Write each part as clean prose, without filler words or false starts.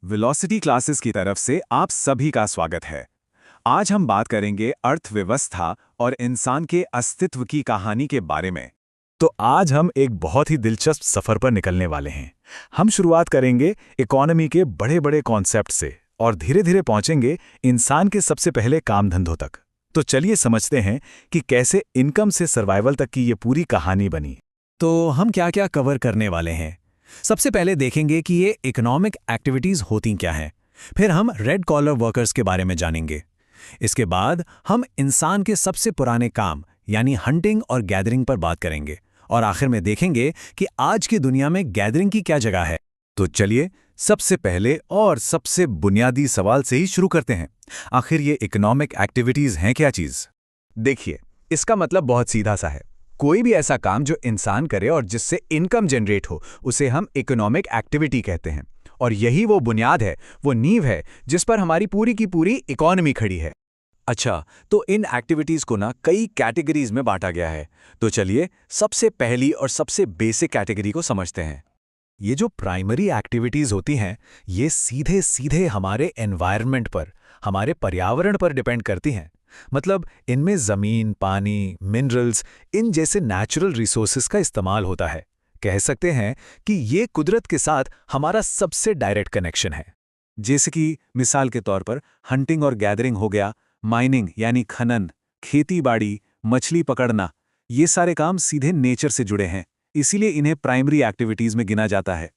Velocity classes की तरफ से आप सभी का स्वागत है। आज हम बात करेंगे अर्थव्यवस्था और इंसान के अस्तित्व की कहानी के बारे में। तो आज हम एक बहुत ही दिलचस्प सफर पर निकलने वाले हैं। हम शुरुआत करेंगे इकोनॉमी के बड़े बड़े कॉन्सेप्ट से और धीरे धीरे पहुंचेंगे इंसान के सबसे पहले काम धंधों तक। तो चलिए समझते हैं कि कैसे इनकम से सर्वाइवल तक की ये पूरी कहानी बनी। तो हम क्या क्या कवर करने वाले हैं। सबसे पहले देखेंगे कि ये इकोनॉमिक एक्टिविटीज होती क्या हैं। फिर हम रेड कॉलर वर्कर्स के बारे में जानेंगे। इसके बाद हम इंसान के सबसे पुराने काम यानी हंटिंग और गैदरिंग पर बात करेंगे और आखिर में देखेंगे कि आज की दुनिया में गैदरिंग की क्या जगह है। तो चलिए सबसे पहले और सबसे बुनियादी सवाल से ही शुरू करते हैं। आखिर ये इकोनॉमिक एक्टिविटीज हैं क्या चीज? देखिए, इसका मतलब बहुत सीधा सा है। कोई भी ऐसा काम जो इंसान करे और जिससे इनकम जनरेट हो, उसे हम इकोनॉमिक एक्टिविटी कहते हैं। और यही वो बुनियाद है, वो नींव है जिस पर हमारी पूरी की पूरी इकोनॉमी खड़ी है। अच्छा, तो इन एक्टिविटीज को ना कई कैटेगरीज में बांटा गया है। तो चलिए सबसे पहली और सबसे बेसिक कैटेगरी को समझते हैं। ये जो प्राइमरी एक्टिविटीज होती हैं, ये सीधे सीधे हमारे एनवायरनमेंट पर, हमारे पर्यावरण पर डिपेंड करती हैं। मतलब इनमें जमीन, पानी, मिनरल्स, इन जैसे नेचुरल रिसोर्सेज का इस्तेमाल होता है। कह सकते हैं कि ये कुदरत के साथ हमारा सबसे डायरेक्ट कनेक्शन है। जैसे कि मिसाल के तौर पर हंटिंग और गैदरिंग हो गया, माइनिंग यानी खनन, खेती-बाड़ी, मछली पकड़ना, ये सारे काम सीधे नेचर से जुड़े हैं, इसीलिए इन्हें प्राइमरी एक्टिविटीज में गिना जाता है।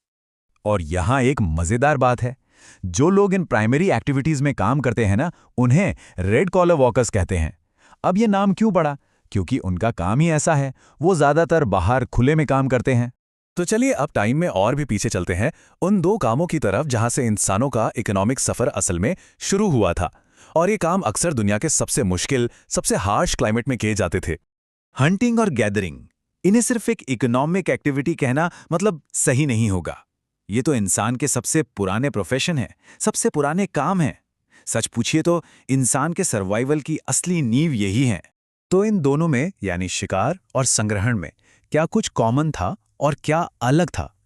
और यहाँ एक मजेदार बात है, जो लोग इन प्राइमरी एक्टिविटीज में काम करते हैं ना, उन्हें रेड कॉलर वर्कर्स कहते हैं। अब ये नाम क्यों पड़ा? क्योंकि उनका काम ही ऐसा है, वो ज्यादातर बाहर खुले में काम करते हैं। तो चलिए अब टाइम में और भी पीछे चलते हैं, उन दो कामों की तरफ जहां से इंसानों का इकोनॉमिक सफर असल में शुरू हुआ था। और ये काम अक्सर दुनिया के सबसे मुश्किल, सबसे हार्श क्लाइमेट में किए जाते थे। हंटिंग और गैदरिंग, इन्हें सिर्फ एक इकोनॉमिक एक्टिविटी कहना मतलब सही नहीं होगा। ये तो इंसान के सबसे पुराने प्रोफेशन है, सबसे पुराने काम हैं। सच पूछिए तो इंसान के सर्वाइवल की असली नींव यही है। तो इन दोनों में यानी शिकार और संग्रहण में क्या कुछ कॉमन था और क्या अलग था?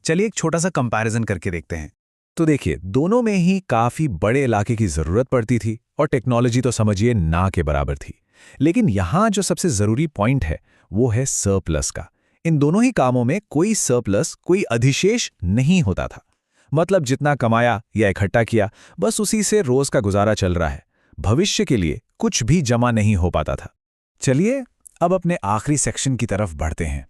चलिए एक छोटा सा कंपैरिजन करके देखते हैं। तो देखिए, दोनों में ही काफी बड़े इलाके की जरूरत पड़ती थी और टेक्नोलॉजी तो समझिए ना के बराबर थी। लेकिन यहां जो सबसे जरूरी पॉइंट है वो है सरप्लस का। इन दोनों ही कामों में कोई सरप्लस, कोई अधिशेष नहीं होता था। मतलब जितना कमाया या इकट्ठा किया, बस उसी से रोज का गुजारा चल रहा है। भविष्य के लिए कुछ भी जमा नहीं हो पाता था। चलिए अब अपने आखिरी सेक्शन की तरफ बढ़ते हैं।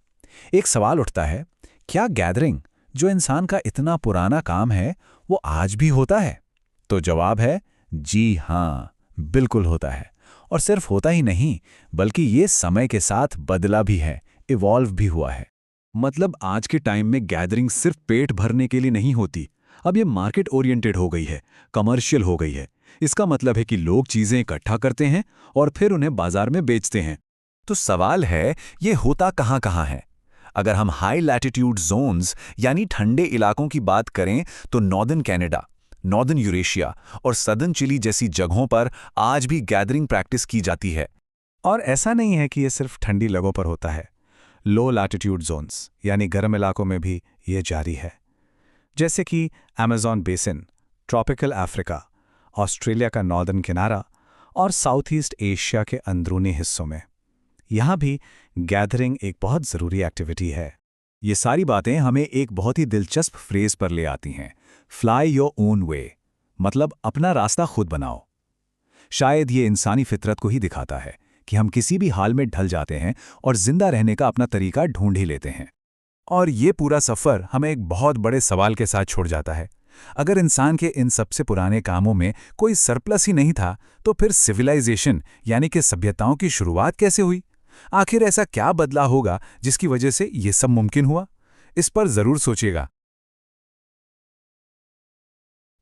एक सवाल उठता है, क्या गैदरिंग, जो इंसान का इतना पुराना काम है, वो आज भी होता है? तो जवाब है जी हां, बिल्कुल होता है। और सिर्फ होता ही नहीं, बल्कि ये समय के साथ बदला भी है, इवॉल्व भी हुआ है। मतलब आज के टाइम में गैदरिंग सिर्फ पेट भरने के लिए नहीं होती, अब ये मार्केट ओरिएंटेड हो गई है, कमर्शियल हो गई है। इसका मतलब है कि लोग चीजें इकट्ठा करते हैं और फिर उन्हें बाजार में बेचते हैं। तो सवाल है, ये होता कहां कहां है? अगर हम हाई लैटिट्यूड जोन्स यानी ठंडे इलाकों की बात करें तो नॉर्दर्न कनाडा, नॉर्दर्न यूरेशिया और सदर्न चिली जैसी जगहों पर आज भी गैदरिंग प्रैक्टिस की जाती है। और ऐसा नहीं है कि ये सिर्फ ठंडी जगहों पर होता है। लो लैटिट्यूड जोन्स यानी गर्म इलाकों में भी ये जारी है, जैसे कि Amazon basin, tropical Africa, Australia का नॉर्दर्न किनारा और साउथ ईस्ट एशिया के अंदरूनी हिस्सों में। यहाँ भी गैदरिंग एक बहुत ज़रूरी एक्टिविटी है। ये सारी बातें हमें एक बहुत ही दिलचस्प फ्रेज पर ले आती हैं, फ्लाई योर ओन वे, मतलब अपना रास्ता खुद बनाओ। शायद ये इंसानी फितरत को ही दिखाता है कि हम किसी भी हाल में ढल जाते हैं और जिंदा रहने का अपना तरीका ढूंढ ही लेते हैं। और ये पूरा सफ़र हमें एक बहुत बड़े सवाल के साथ छोड़ जाता है। अगर इंसान के इन सबसे पुराने कामों में कोई सरप्लस ही नहीं था, तो फिर सिविलाइजेशन यानी कि सभ्यताओं की शुरुआत कैसे हुई? आखिर ऐसा क्या बदला होगा जिसकी वजह से ये सब मुमकिन हुआ? इस पर जरूर सोचिएगा।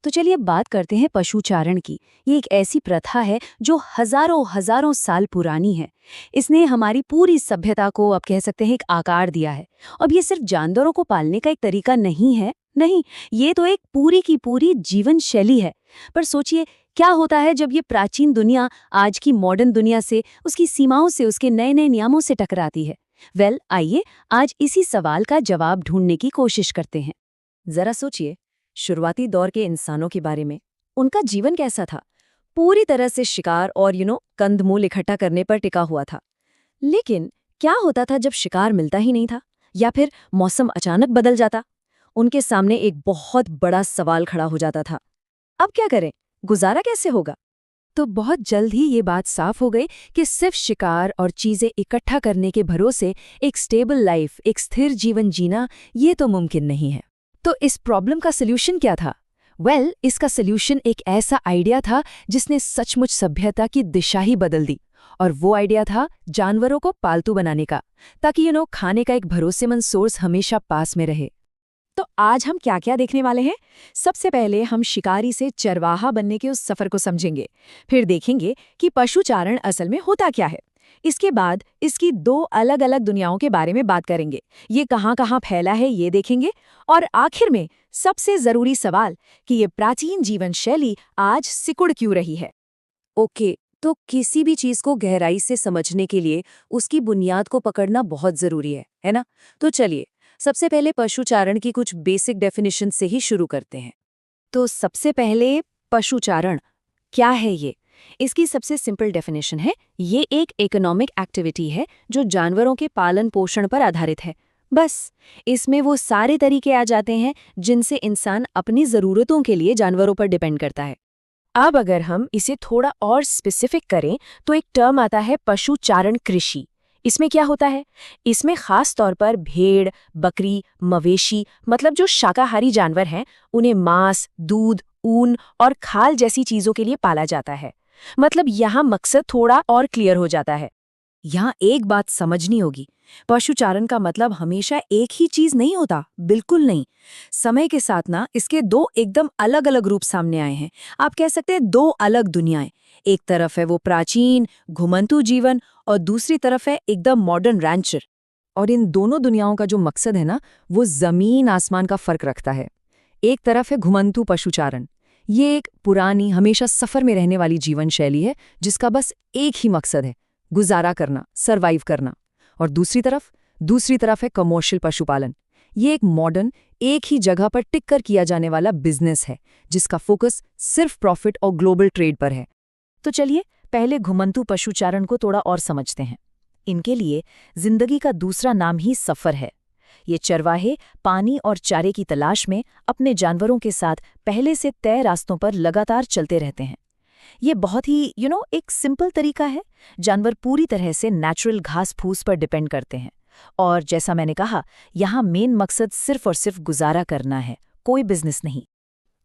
तो चलिए बात करते हैं पशुचारण की। ये एक ऐसी प्रथा है जो हजारों हजारों साल पुरानी है। इसने हमारी पूरी सभ्यता को, अब कह सकते हैं, एक आकार दिया है। अब ये सिर्फ जानवरों को पालने का एक तरीका नहीं है, नहीं, ये तो एक पूरी की पूरी जीवन शैली है। पर सोचिए, क्या होता है जब ये प्राचीन दुनिया आज की मॉडर्न दुनिया से, उसकी सीमाओं से, उसके नए नए नियमों से टकराती है? आइए आज इसी सवाल का जवाब ढूंढने की कोशिश करते हैं। जरा सोचिए, शुरुआती दौर के इंसानों के बारे में। उनका जीवन कैसा था? पूरी तरह से शिकार और कंदमूल इकट्ठा करने पर टिका हुआ था। लेकिन क्या होता था जब शिकार मिलता ही नहीं था या फिर मौसम अचानक बदल जाता? उनके सामने एक बहुत बड़ा सवाल खड़ा हो जाता था। अब क्या करें? गुजारा कैसे होगा? तो बहुत जल्द ही ये बात साफ हो गई कि सिर्फ शिकार और चीजें इकट्ठा करने के भरोसे एक स्टेबल लाइफ, एक स्थिर जीवन जीना, ये तो मुमकिन नहीं है। तो इस प्रॉब्लम का सल्यूशन क्या था? इसका सल्यूशन एक ऐसा आइडिया था जिसने सचमुच सभ्यता की दिशा ही बदल दी। और वो आइडिया था जानवरों को पालतू बनाने का, ताकि खाने का एक भरोसेमंद सोर्स हमेशा पास में रहे। तो आज हम क्या क्या देखने वाले हैं? सबसे पहले हम शिकारी से चरवाहा बनने के उस सफर को समझेंगे। फिर देखेंगे कि पशुचारण असल में होता क्या है। इसके बाद इसकी 2 अलग-अलग दुनियाओं के बारे में बात करेंगे। ये कहाँ-कहाँ फैला है ये देखेंगे। और आखिर में सबसे जरूरी सवाल कि ये प्राचीन जीवन शैली आज सिकुड़ क्यों रही है। ओके, तो किसी भी चीज को गहराई से समझने के लिए उसकी बुनियाद को पकड़ना बहुत जरूरी है ना? तो चलिए सबसे पहले पशुचारण की कुछ बेसिक डेफिनेशन से ही शुरू करते हैं। तो सबसे पहले पशुचारण क्या है ये? इसकी सबसे सिंपल डेफिनेशन है, ये एक इकोनॉमिक एक्टिविटी है जो जानवरों के पालन पोषण पर आधारित है। बस इसमें वो सारे तरीके आ जाते हैं जिनसे इंसान अपनी ज़रूरतों के लिए जानवरों पर डिपेंड करता है। अब अगर हम इसे थोड़ा और स्पेसिफिक करें तो एक टर्म आता है पशुचारण कृषि। इसमें क्या होता है? इसमें खास तौर पर भेड़, बकरी, मवेशी मतलब जो शाकाहारी जानवर हैं, उन्हें मांस, दूध, ऊन और खाल जैसी चीजों के लिए पाला जाता है। मतलब यहाँ मकसद थोड़ा और क्लियर हो जाता है। यहाँ एक बात समझनी होगी, पशुचारण का मतलब हमेशा एक ही चीज नहीं होता, बिल्कुल नहीं। समय के साथ इसके 2 एकदम अलग अलग रूप सामने आए हैं। आप कह सकते हैं 2 अलग दुनियाएं। एक तरफ है वो प्राचीन घुमंतू जीवन और दूसरी तरफ है एकदम मॉडर्न रैंचर। और इन दोनों दुनियाओं का जो मकसद है वो जमीन आसमान का फर्क रखता है। एक तरफ है घुमंतू पशुचारण, ये एक पुरानी हमेशा सफर में रहने वाली जीवन शैली है जिसका बस एक ही मकसद है, गुजारा करना, सरवाइव करना। और दूसरी तरफ है कमर्शियल पशुपालन। ये एक मॉडर्न, एक ही जगह पर टिक कर किया जाने वाला बिजनेस है जिसका फोकस सिर्फ प्रॉफिट और ग्लोबल ट्रेड पर है। तो चलिए पहले घुमंतू पशुचारण को थोड़ा और समझते हैं। इनके लिए जिंदगी का दूसरा नाम ही सफर है। ये चरवाहे पानी और चारे की तलाश में अपने जानवरों के साथ पहले से तय रास्तों पर लगातार चलते रहते हैं। ये बहुत ही एक सिंपल तरीका है। जानवर पूरी तरह से नेचुरल घास फूस पर डिपेंड करते हैं और जैसा मैंने कहा, यहाँ मेन मकसद सिर्फ और सिर्फ गुजारा करना है, कोई बिजनेस नहीं।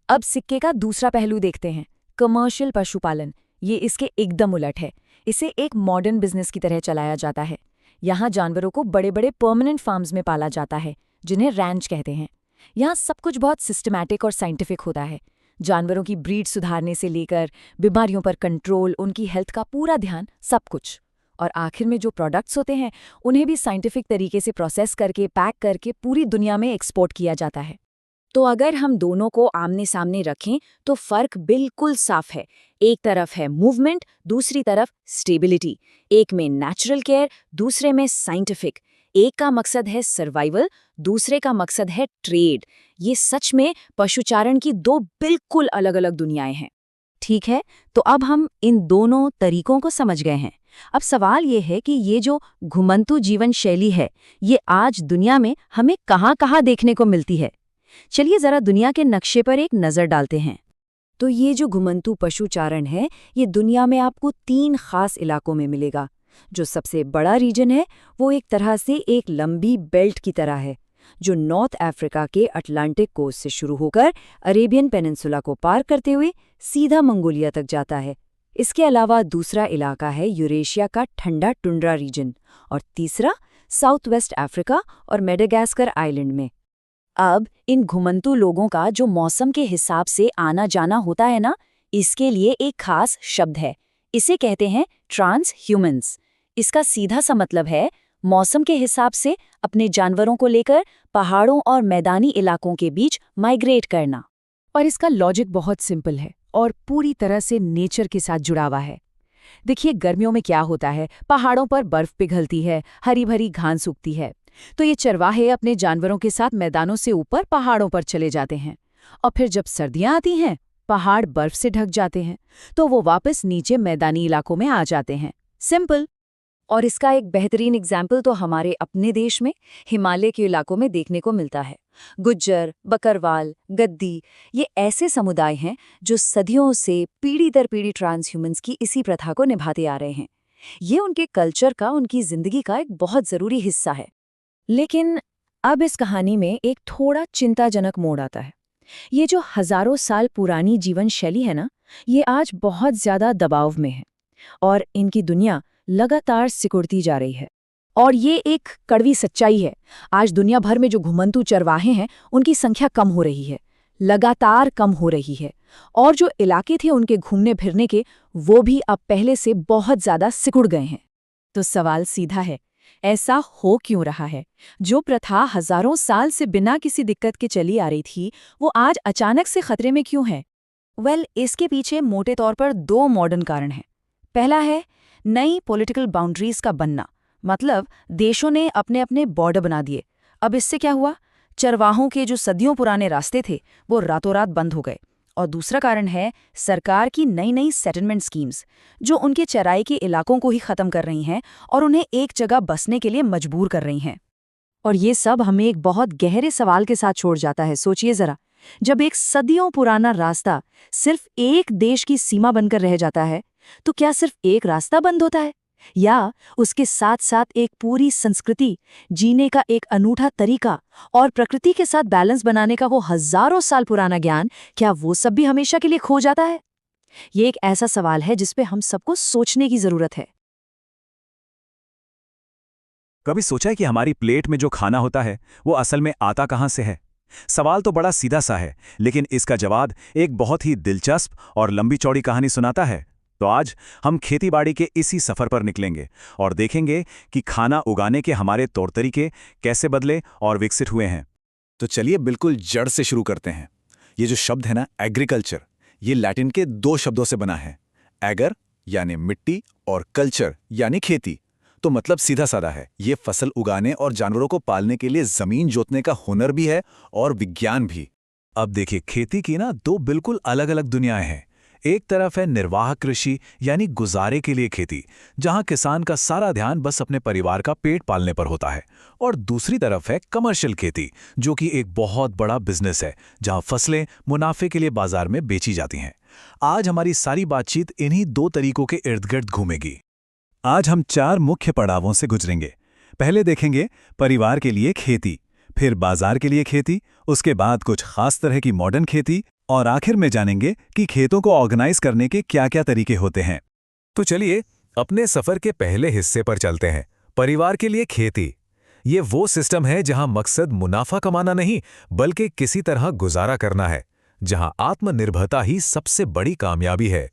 अब सिक्के का दूसरा पहलू देखते हैं, कमर्शियल पशुपालन। ये इसके एकदम उलट है। इसे एक मॉडर्न बिजनेस की तरह चलाया जाता है। यहाँ जानवरों को बड़े बड़े परमानेंट फार्म्स में पाला जाता है जिन्हें रैंच कहते हैं। यहाँ सब कुछ बहुत सिस्टमैटिक और साइंटिफिक होता है। जानवरों की ब्रीड सुधारने से लेकर बीमारियों पर कंट्रोल, उनकी हेल्थ का पूरा ध्यान, सब कुछ। और आखिर में जो प्रोडक्ट्स होते हैं उन्हें भी साइंटिफिक तरीके से प्रोसेस करके पैक करके पूरी दुनिया में एक्सपोर्ट किया जाता है। तो अगर हम दोनों को आमने सामने रखें तो फर्क बिल्कुल साफ है। एक तरफ है मूवमेंट, दूसरी तरफ स्टेबिलिटी। एक में नेचुरल केयर, दूसरे में साइंटिफिक। एक का मकसद है सर्वाइवल, दूसरे का मकसद है ट्रेड। ये सच में पशुचारण की 2 बिल्कुल अलग अलग दुनियाएं हैं। ठीक है, तो अब हम इन दोनों तरीकों को समझ गए हैं। अब सवाल ये है कि ये जो घुमंतू जीवन शैली है, ये आज दुनिया में हमें कहाँ-कहाँ देखने को मिलती है। चलिए जरा दुनिया के नक्शे पर एक नज़र डालते हैं। तो ये जो घुमंतू पशुचारण है, ये दुनिया में आपको 3 खास इलाकों में मिलेगा। जो सबसे बड़ा रीजन है वो एक तरह से एक लंबी बेल्ट की तरह है, जो नॉर्थ अफ्रीका के अटलांटिक कोस्ट से शुरू होकर अरेबियन पेनिनसुला को पार करते हुए सीधा मंगोलिया तक जाता है। इसके अलावा दूसरा इलाका है यूरेशिया का ठंडा टुंड्रा रीजन और तीसरा साउथ वेस्ट अफ्रीका और मेडागास्कर आइलैंड में। अब इन घुमंतू लोगों का जो मौसम के हिसाब से आना जाना होता है ना, इसके लिए एक खास शब्द है। इसे कहते हैं ट्रांस ह्यूमन्स। इसका सीधा सा मतलब है मौसम के हिसाब से अपने जानवरों को लेकर पहाड़ों और मैदानी इलाकों के बीच माइग्रेट करना। और इसका लॉजिक बहुत सिंपल है और पूरी तरह से नेचर के साथ जुड़ा हुआ है। देखिए गर्मियों में क्या होता है, पहाड़ों पर बर्फ पिघलती है, हरी भरी घास उगती है। तो ये चरवाहे अपने जानवरों के साथ मैदानों से ऊपर पहाड़ों पर चले जाते हैं और फिर जब सर्दियां आती हैं, पहाड़ बर्फ से ढक जाते हैं, तो वो वापस नीचे मैदानी इलाकों में आ जाते हैं। सिंपल। और इसका एक बेहतरीन एग्जाम्पल तो हमारे अपने देश में हिमालय के इलाकों में देखने को मिलता है। गुज्जर, बकरवाल, गद्दी, ये ऐसे समुदाय हैं जो सदियों से पीढ़ी दर पीढ़ी ट्रांसह्यूमन्स की इसी प्रथा को निभाते आ रहे हैं। ये उनके कल्चर का, उनकी जिंदगी का एक बहुत जरूरी हिस्सा है। लेकिन अब इस कहानी में एक थोड़ा चिंताजनक मोड़ आता है। ये जो हजारों साल पुरानी जीवन शैली है ना, ये आज बहुत ज्यादा दबाव में है और इनकी दुनिया लगातार सिकुड़ती जा रही है। और ये एक कड़वी सच्चाई है। आज दुनिया भर में जो घुमंतू चरवाहे हैं, उनकी संख्या कम हो रही है, लगातार कम हो रही है। और जो इलाके थे उनके घूमने फिरने के, वो भी अब पहले से बहुत ज्यादा सिकुड़ गए हैं। तो सवाल सीधा है, ऐसा हो क्यों रहा है? जो प्रथा हजारों साल से बिना किसी दिक्कत के चली आ रही थी, वो आज अचानक से खतरे में क्यों है? इसके पीछे मोटे तौर पर 2 मॉडर्न कारण हैं। पहला है नई पॉलिटिकल बाउंड्रीज का बनना, मतलब देशों ने अपने अपने बॉर्डर बना दिए। अब इससे क्या हुआ? चरवाहों के जो सदियों पुराने रास्ते थे, वो रातों रात बंद हो गए। और दूसरा कारण है सरकार की नई नई सेटलमेंट स्कीम्स, जो उनके चराई के इलाकों को ही खत्म कर रही हैं और उन्हें एक जगह बसने के लिए मजबूर कर रही हैं। और ये सब हमें एक बहुत गहरे सवाल के साथ छोड़ जाता है। सोचिए जरा, जब एक सदियों पुराना रास्ता सिर्फ एक देश की सीमा बनकर रह जाता है, तो क्या सिर्फ एक रास्ता बंद होता है, या उसके साथ साथ एक पूरी संस्कृति, जीने का एक अनूठा तरीका और प्रकृति के साथ बैलेंस बनाने का वो हजारों साल पुराना ज्ञान, क्या वो सब भी हमेशा के लिए खो जाता है? ये एक ऐसा सवाल है जिस पे हम सबको सोचने की जरूरत है। कभी सोचा है कि हमारी प्लेट में जो खाना होता है वो असल में आता कहाँ से है? सवाल तो बड़ा सीधा सा है, लेकिन इसका जवाब एक बहुत ही दिलचस्प और लंबी चौड़ी कहानी सुनाता है। तो आज हम खेतीबाड़ी के इसी सफर पर निकलेंगे और देखेंगे कि खाना उगाने के हमारे तौर तरीके कैसे बदले और विकसित हुए हैं। तो चलिए बिल्कुल जड़ से शुरू करते हैं। ये जो शब्द है ना, एग्रीकल्चर, ये लैटिन के 2 शब्दों से बना है। एगर यानी मिट्टी और कल्चर यानी खेती। तो मतलब सीधा साधा है, ये फसल उगाने और जानवरों को पालने के लिए जमीन जोतने का हुनर भी है और विज्ञान भी। अब देखिए, खेती की ना 2 बिल्कुल अलग अलग दुनियाएं हैं। एक तरफ है निर्वाह कृषि यानी गुजारे के लिए खेती, जहां किसान का सारा ध्यान बस अपने परिवार का पेट पालने पर होता है। और दूसरी तरफ है कमर्शियल खेती, जो कि एक बहुत बड़ा बिजनेस है, जहां फसलें मुनाफे के लिए बाजार में बेची जाती हैं। आज हमारी सारी बातचीत इन्हीं 2 तरीकों के इर्द गिर्द घूमेगी। आज हम 4 मुख्य पड़ावों से गुजरेंगे। पहले देखेंगे परिवार के लिए खेती, फिर बाजार के लिए खेती, उसके बाद कुछ खास तरह की मॉडर्न खेती, और आखिर में जानेंगे कि खेतों को ऑर्गेनाइज करने के क्या-क्या तरीके होते हैं। तो चलिए अपने सफर के पहले हिस्से पर चलते हैं, परिवार के लिए खेती। ये वो सिस्टम है जहां मकसद मुनाफा कमाना नहीं, बल्कि किसी तरह गुजारा करना है, जहां आत्मनिर्भरता ही सबसे बड़ी कामयाबी है।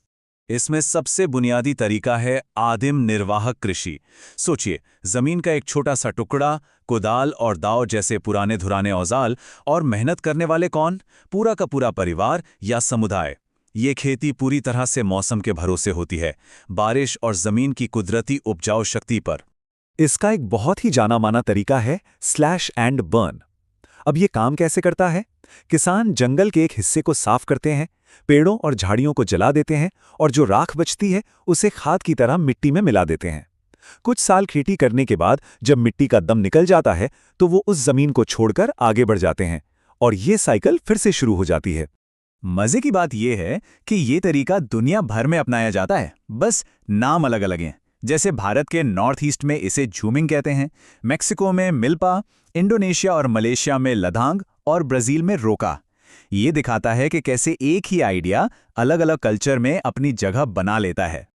इसमें सबसे बुनियादी तरीका है आदिम निर्वाहक कृषि। सोचिए, जमीन का एक छोटा सा टुकड़ा, कुदाल और दाव जैसे पुराने धुराने औजार, और मेहनत करने वाले कौन? पूरा का पूरा परिवार या समुदाय। ये खेती पूरी तरह से मौसम के भरोसे होती है, बारिश और जमीन की कुदरती उपजाऊ शक्ति पर। इसका एक बहुत ही जाना माना तरीका है स्लैश एंड बर्न। अब ये काम कैसे करता है? किसान जंगल के एक हिस्से को साफ करते हैं, पेड़ों और झाड़ियों को जला देते हैं, और जो राख बचती है उसे खाद की तरह मिट्टी में मिला देते हैं। कुछ साल खेती करने के बाद जब मिट्टी का दम निकल जाता है, तो वो उस जमीन को छोड़कर आगे बढ़ जाते हैं, और ये साइकिल फिर से शुरू हो जाती है। मजे की बात यह है कि ये तरीका दुनिया भर में अपनाया जाता है, बस नाम अलग अलग हैं। जैसे भारत के नॉर्थ ईस्ट में इसे झूमिंग कहते हैं, मेक्सिको में मिल्पा, इंडोनेशिया और मलेशिया में लदांग, और ब्राजील में रोका। ये दिखाता है कि कैसे एक ही आइडिया अलग अलग कल्चर में अपनी जगह बना लेता है।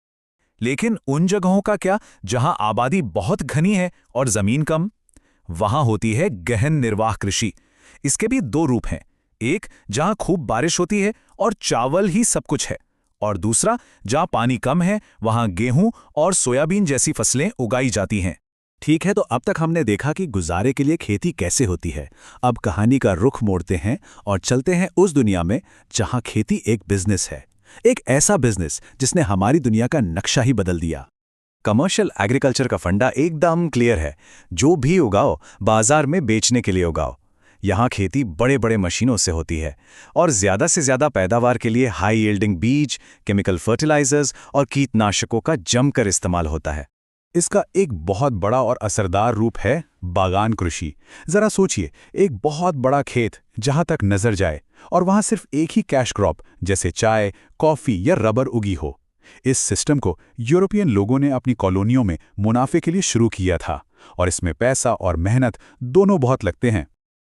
लेकिन उन जगहों का क्या जहां आबादी बहुत घनी है और जमीन कम? वहां होती है गहन निर्वाह कृषि। इसके भी 2 रूप हैं, एक जहां खूब बारिश होती है और चावल ही सब कुछ है, और दूसरा जहां पानी कम है, वहां गेहूं और सोयाबीन जैसी फसलें उगाई जाती हैं। ठीक है, तो अब तक हमने देखा कि गुजारे के लिए खेती कैसे होती है। अब कहानी का रुख मोड़ते हैं और चलते हैं उस दुनिया में जहां खेती एक बिजनेस है, एक ऐसा बिजनेस जिसने हमारी दुनिया का नक्शा ही बदल दिया। कमर्शियल एग्रीकल्चर का फंडा एकदम क्लियर है, जो भी उगाओ बाजार में बेचने के लिए उगाओ। यहाँ खेती बड़े बड़े मशीनों से होती है और ज़्यादा से ज़्यादा पैदावार के लिए हाई यील्डिंग बीज, केमिकल फर्टिलाइजर्स और कीटनाशकों का जमकर इस्तेमाल होता है। इसका एक बहुत बड़ा और असरदार रूप है बागान कृषि। जरा सोचिए, एक बहुत बड़ा खेत जहां तक नजर जाए और वहां सिर्फ एक ही कैश क्रॉप जैसे चाय, कॉफी या रबर उगी हो। इस सिस्टम को यूरोपियन लोगों ने अपनी कॉलोनियों में मुनाफे के लिए शुरू किया था और इसमें पैसा और मेहनत दोनों बहुत लगते हैं।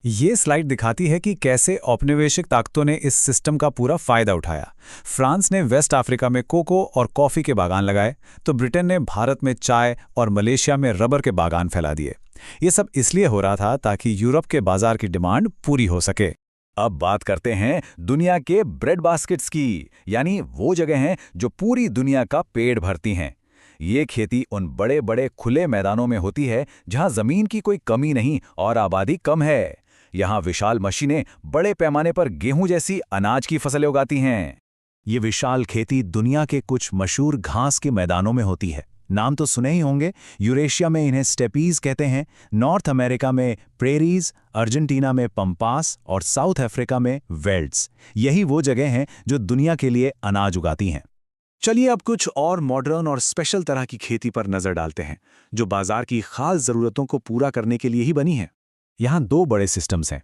ये स्लाइड दिखाती है कि कैसे औपनिवेशिक ताकतों ने इस सिस्टम का पूरा फायदा उठाया। फ्रांस ने वेस्ट अफ्रीका में कोको और कॉफ़ी के बागान लगाए, तो ब्रिटेन ने भारत में चाय और मलेशिया में रबर के बागान फैला दिए। ये सब इसलिए हो रहा था ताकि यूरोप के बाजार की डिमांड पूरी हो सके। अब बात करते हैं दुनिया के ब्रेड बास्केट्स की, यानी वो जगह हैं जो पूरी दुनिया का पेट भरती हैं। ये खेती उन बड़े बड़े खुले मैदानों में होती है जहां जमीन की कोई कमी नहीं और आबादी कम है। यहाँ विशाल मशीनें बड़े पैमाने पर गेहूं जैसी अनाज की फसलें उगाती हैं। ये विशाल खेती दुनिया के कुछ मशहूर घास के मैदानों में होती है। नाम तो सुने ही होंगे। यूरेशिया में इन्हें स्टेपीज कहते हैं, नॉर्थ अमेरिका में प्रेरीज, अर्जेंटीना में पंपास और साउथ अफ्रीका में वेल्ड्स। यही वो जगह हैं जो दुनिया के लिए अनाज उगाती हैं। चलिए अब कुछ और मॉडर्न और स्पेशल तरह की खेती पर नजर डालते हैं जो बाजार की खास जरूरतों को पूरा करने के लिए ही बनी है। यहाँ दो बड़े सिस्टम्स हैं।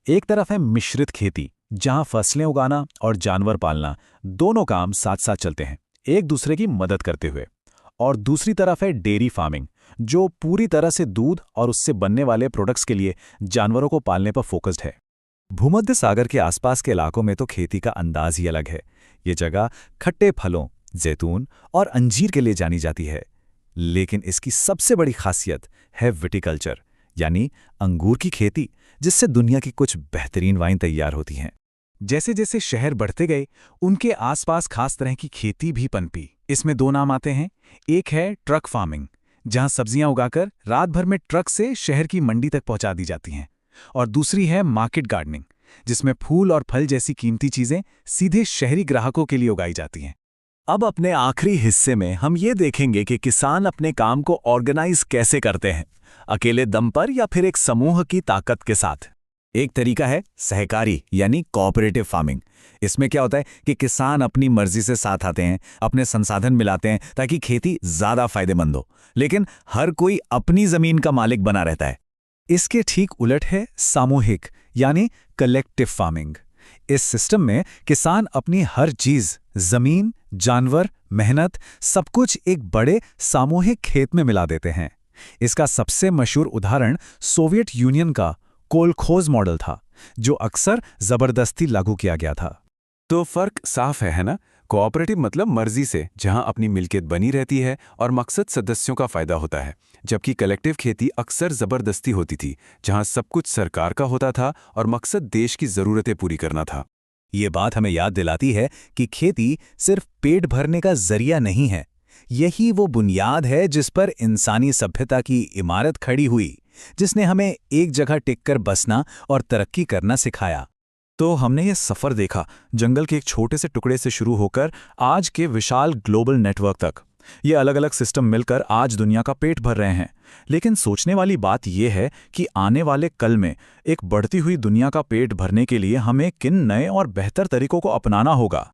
एक तरफ है मिश्रित खेती, जहाँ फसलें उगाना और जानवर पालना दोनों काम साथ साथ चलते हैं, एक दूसरे की मदद करते हुए। और दूसरी तरफ है डेयरी फार्मिंग, जो पूरी तरह से दूध और उससे बनने वाले प्रोडक्ट्स के लिए जानवरों को पालने पर फोकस्ड है। भूमध्य सागर के आसपास के इलाकों में तो खेती का अंदाज ही अलग है। ये जगह खट्टे फलों, जैतून और अंजीर के लिए जानी जाती है। लेकिन इसकी सबसे बड़ी खासियत है विटिकल्चर, यानी अंगूर की खेती, जिससे दुनिया की कुछ बेहतरीन वाइन तैयार होती हैं। जैसे जैसे शहर बढ़ते गए, उनके आसपास खास तरह की खेती भी पनपी। इसमें दो नाम आते हैं। एक है ट्रक फार्मिंग, जहां सब्जियां उगाकर रात भर में ट्रक से शहर की मंडी तक पहुंचा दी जाती हैं। और दूसरी है मार्केट गार्डनिंग, जिसमें फूल और फल जैसी कीमती चीजें सीधे शहरी ग्राहकों के लिए उगाई जाती हैं। अब अपने आखिरी हिस्से में हम ये देखेंगे कि किसान अपने काम को ऑर्गेनाइज कैसे करते हैं, अकेले दम पर या फिर एक समूह की ताकत के साथ। एक तरीका है सहकारी यानी कोऑपरेटिव फार्मिंग। इसमें क्या होता है कि किसान अपनी मर्जी से साथ आते हैं, अपने संसाधन मिलाते हैं ताकि खेती ज्यादा फायदेमंद हो, लेकिन हर कोई अपनी जमीन का मालिक बना रहता है। इसके ठीक उलट है सामूहिक यानी कलेक्टिव फार्मिंग। इस सिस्टम में किसान अपनी हर चीज, जमीन, जानवर, मेहनत, सब कुछ एक बड़े सामूहिक खेत में मिला देते हैं। इसका सबसे मशहूर उदाहरण सोवियत यूनियन का कोलखोज मॉडल था, जो अक्सर जबरदस्ती लागू किया गया था। तो फर्क साफ है ना? कोऑपरेटिव मतलब मर्जी से, जहां अपनी मिल्कियत बनी रहती है और मकसद सदस्यों का फायदा होता है, जबकि कलेक्टिव खेती अक्सर जबरदस्ती होती थी, जहां सब कुछ सरकार का होता था और मकसद देश की जरूरतें पूरी करना था। ये बात हमें याद दिलाती है कि खेती सिर्फ पेट भरने का जरिया नहीं है। यही वो बुनियाद है जिस पर इंसानी सभ्यता की इमारत खड़ी हुई, जिसने हमें एक जगह टिककर बसना और तरक्की करना सिखाया। तो हमने ये सफ़र देखा, जंगल के एक छोटे से टुकड़े से शुरू होकर आज के विशाल ग्लोबल नेटवर्क तक। ये अलग अलग सिस्टम मिलकर आज दुनिया का पेट भर रहे हैं। लेकिन सोचने वाली बात यह है कि आने वाले कल में एक बढ़ती हुई दुनिया का पेट भरने के लिए हमें किन नए और बेहतर तरीकों को अपनाना होगा।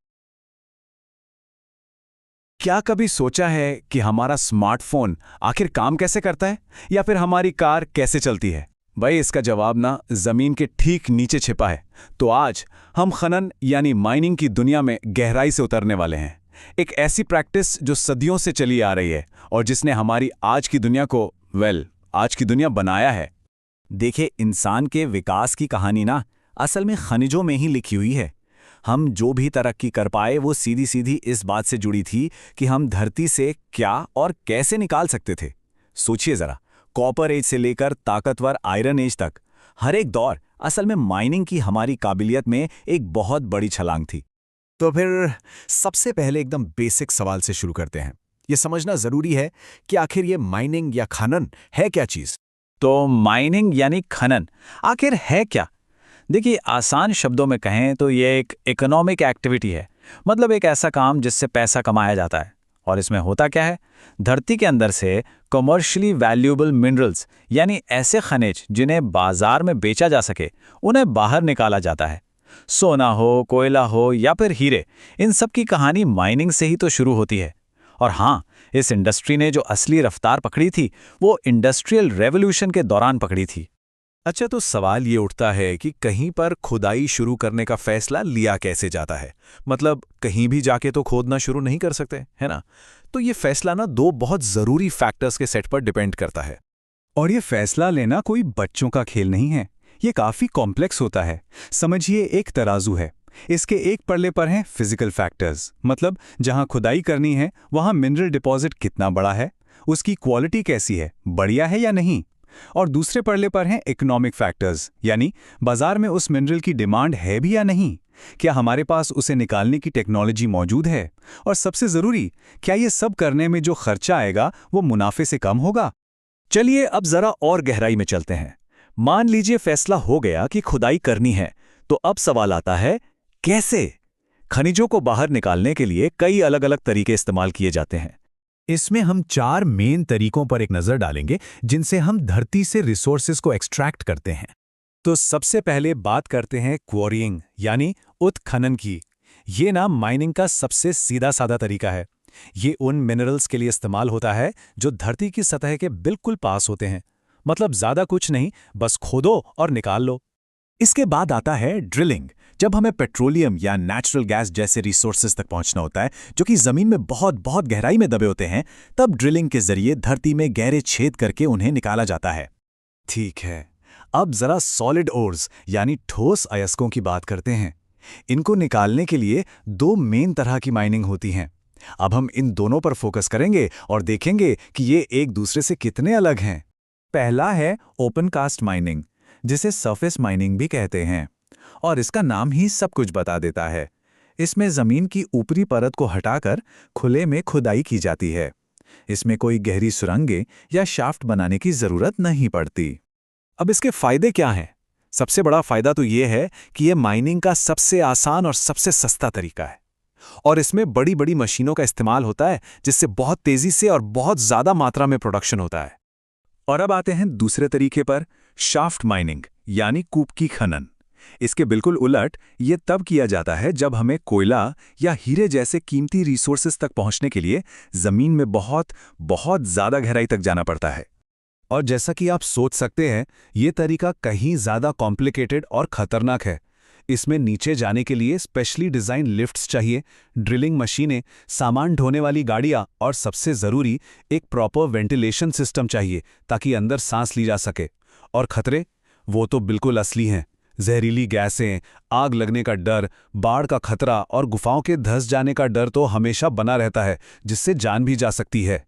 क्या कभी सोचा है कि हमारा स्मार्टफोन आखिर काम कैसे करता है, या फिर हमारी कार कैसे चलती है? भाई, इसका जवाब ना जमीन के ठीक नीचे छिपा है। तो आज हम खनन यानी माइनिंग की दुनिया में गहराई से उतरने वाले हैं। एक ऐसी प्रैक्टिस जो सदियों से चली आ रही है और जिसने हमारी आज की दुनिया को आज की दुनिया बनाया है। देखिए, इंसान के विकास की कहानी ना असल में खनिजों में ही लिखी हुई है। हम जो भी तरक्की कर पाए वो सीधी सीधी इस बात से जुड़ी थी कि हम धरती से क्या और कैसे निकाल सकते थे। सोचिए जरा, कॉपर एज से लेकर ताकतवर आयरन एज तक हर एक दौर असल में माइनिंग की हमारी काबिलियत में एक बहुत बड़ी छलांग थी। तो फिर सबसे पहले एकदम बेसिक सवाल से शुरू करते हैं। ये समझना जरूरी है कि आखिर ये माइनिंग या खनन है क्या चीज। तो माइनिंग यानी खनन आखिर है क्या? देखिए, आसान शब्दों में कहें तो ये एक इकोनॉमिक एक्टिविटी है। मतलब एक ऐसा काम जिससे पैसा कमाया जाता है। और इसमें होता क्या है, धरती के अंदर से कमर्शियली वैल्यूएबल मिनरल्स यानी ऐसे खनिज जिन्हें बाजार में बेचा जा सके, उन्हें बाहर निकाला जाता है। सोना हो, कोयला हो या फिर हीरे, इन सब की कहानी माइनिंग से ही तो शुरू होती है। और हाँ, इस इंडस्ट्री ने जो असली रफ्तार पकड़ी थी वो इंडस्ट्रियल रेवोल्यूशन के दौरान पकड़ी थी। अच्छा, तो सवाल ये उठता है कि कहीं पर खुदाई शुरू करने का फैसला लिया कैसे जाता है? मतलब कहीं भी जाके तो खोदना शुरू नहीं कर सकते, है ना? तो ये फैसला ना दो बहुत ज़रूरी फैक्टर्स के सेट पर डिपेंड करता है। और ये फैसला लेना कोई बच्चों का खेल नहीं है, ये काफी कॉम्प्लेक्स होता है। समझिए एक तराजू है, इसके एक पल्ले पर हैं फिजिकल फैक्टर्स, मतलब जहां खुदाई करनी है वहां मिनरल डिपॉजिट कितना बड़ा है, उसकी क्वालिटी कैसी है, बढ़िया है या नहीं। और दूसरे पल्ले पर हैं इकोनॉमिक फैक्टर्स, यानी बाजार में उस मिनरल की डिमांड है भी या नहीं, क्या हमारे पास उसे निकालने की टेक्नोलॉजी मौजूद है, और सबसे जरूरी, क्या ये सब करने में जो खर्चा आएगा वो मुनाफे से कम होगा। चलिए अब जरा और गहराई में चलते हैं। मान लीजिए फैसला हो गया कि खुदाई करनी है, तो अब सवाल आता है कैसे? खनिजों को बाहर निकालने के लिए कई अलग अलग तरीके इस्तेमाल किए जाते हैं। इसमें हम 4 मेन तरीकों पर एक नजर डालेंगे जिनसे हम धरती से रिसोर्सेज को एक्सट्रैक्ट करते हैं। तो सबसे पहले बात करते हैं क्वॉरिंग यानी उत्खनन की। ये ना माइनिंग का सबसे सीधा साधा तरीका है। ये उन मिनरल्स के लिए इस्तेमाल होता है जो धरती की सतह के बिल्कुल पास होते हैं। मतलब ज्यादा कुछ नहीं, बस खोदो और निकाल लो। इसके बाद आता है ड्रिलिंग, जब हमें पेट्रोलियम या नेचुरल गैस जैसे रिसोर्सेज तक पहुंचना होता है जो कि जमीन में बहुत बहुत गहराई में दबे होते हैं, तब ड्रिलिंग के जरिए धरती में गहरे छेद करके उन्हें निकाला जाता है। ठीक है, अब जरा सॉलिड ओर्स यानी ठोस अयस्कों की बात करते हैं। इनको निकालने के लिए 2 मेन तरह की माइनिंग होती हैं। अब हम इन दोनों पर फोकस करेंगे और देखेंगे कि ये एक दूसरे से कितने अलग हैं। पहला है ओपन कास्ट माइनिंग, जिसे सरफेस माइनिंग भी कहते हैं, और इसका नाम ही सब कुछ बता देता है। इसमें जमीन की ऊपरी परत को हटाकर खुले में खुदाई की जाती है। इसमें कोई गहरी सुरंगें या शाफ्ट बनाने की जरूरत नहीं पड़ती। अब इसके फायदे क्या हैं? सबसे बड़ा फायदा तो ये है कि यह माइनिंग का सबसे आसान और सबसे सस्ता तरीका है, और इसमें बड़ी बड़ी मशीनों का इस्तेमाल होता है जिससे बहुत तेजी से और बहुत ज्यादा मात्रा में प्रोडक्शन होता है। और अब आते हैं दूसरे तरीके पर, शाफ्ट माइनिंग यानी कूप की खनन। इसके बिल्कुल उलट ये तब किया जाता है जब हमें कोयला या हीरे जैसे कीमती रिसोर्सेज तक पहुंचने के लिए जमीन में बहुत बहुत ज्यादा गहराई तक जाना पड़ता है। और जैसा कि आप सोच सकते हैं, ये तरीका कहीं ज्यादा कॉम्प्लिकेटेड और खतरनाक है। इसमें नीचे जाने के लिए स्पेशली डिजाइन लिफ्ट्स चाहिए, ड्रिलिंग मशीनें, सामान ढोने वाली गाड़ियां और सबसे जरूरी एक प्रॉपर वेंटिलेशन सिस्टम चाहिए ताकि अंदर सांस ली जा सके। और खतरे, वो तो बिल्कुल असली हैं। जहरीली गैसें, आग लगने का डर, बाढ़ का खतरा और गुफाओं के धंस जाने का डर तो हमेशा बना रहता है, जिससे जान भी जा सकती है।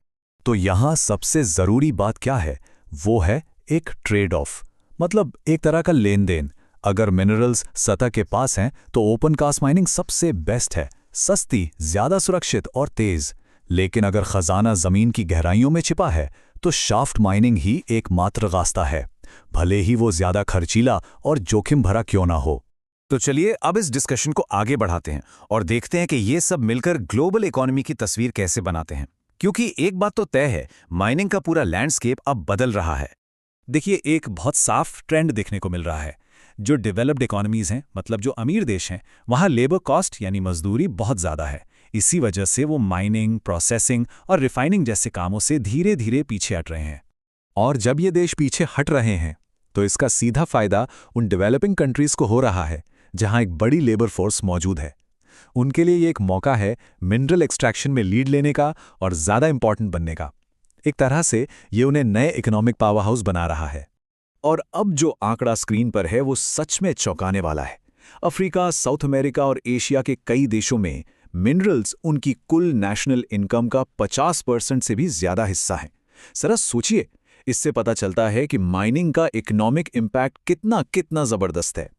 तो यहाँ सबसे जरूरी बात क्या है? वो है एक ट्रेड ऑफ, मतलब एक तरह का लेन देन। अगर मिनरल्स सतह के पास हैं तो ओपन कास्ट माइनिंग सबसे बेस्ट है, सस्ती, ज्यादा सुरक्षित और तेज। लेकिन अगर खजाना जमीन की गहराइयों में छिपा है तो शाफ्ट माइनिंग ही एकमात्र रास्ता है, भले ही वो ज्यादा खर्चीला और जोखिम भरा क्यों ना हो। तो चलिए अब इस डिस्कशन को आगे बढ़ाते हैं और देखते हैं कि ये सब मिलकर ग्लोबल इकोनॉमी की तस्वीर कैसे बनाते हैं। क्योंकि एक बात तो तय है, माइनिंग का पूरा लैंडस्केप अब बदल रहा है। देखिए, एक बहुत साफ ट्रेंड देखने को मिल रहा है। जो डेवलप्ड इकोनॉमीज हैं, मतलब जो अमीर देश हैं, वहाँ लेबर कॉस्ट यानी मजदूरी बहुत ज़्यादा है। इसी वजह से वो माइनिंग, प्रोसेसिंग और रिफाइनिंग जैसे कामों से धीरे धीरे पीछे हट रहे हैं। और जब ये देश पीछे हट रहे हैं तो इसका सीधा फायदा उन डेवलपिंग कंट्रीज को हो रहा है जहां एक बड़ी लेबर फोर्स मौजूद है। उनके लिए ये एक मौका है मिनरल एक्सट्रैक्शन में लीड लेने का और ज़्यादा इंपॉर्टेंट बनने का। एक तरह से ये उन्हें नए इकोनॉमिक पावर हाउस बना रहा है। और अब जो आंकड़ा स्क्रीन पर है वो सच में चौंकाने वाला है। अफ्रीका, साउथ अमेरिका और एशिया के कई देशों में मिनरल्स उनकी कुल नेशनल इनकम का 50% से भी ज्यादा हिस्सा है। जरा सोचिए, इससे पता चलता है कि माइनिंग का इकोनॉमिक इम्पैक्ट कितना कितना जबरदस्त है।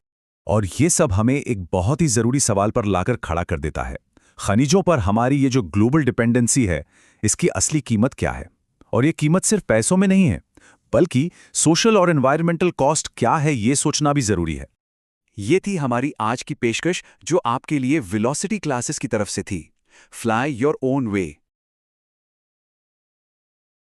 और ये सब हमें एक बहुत ही जरूरी सवाल पर लाकर खड़ा कर देता है। खनिजों पर हमारी ये जो ग्लोबल डिपेंडेंसी है, इसकी असली कीमत क्या है? और ये कीमत सिर्फ पैसों में नहीं है, बल्कि सोशल और एनवायरमेंटल कॉस्ट क्या है, ये सोचना भी जरूरी है। ये थी हमारी आज की पेशकश, जो आपके लिए वेलोसिटी क्लासेस की तरफ से थी। Fly your own way.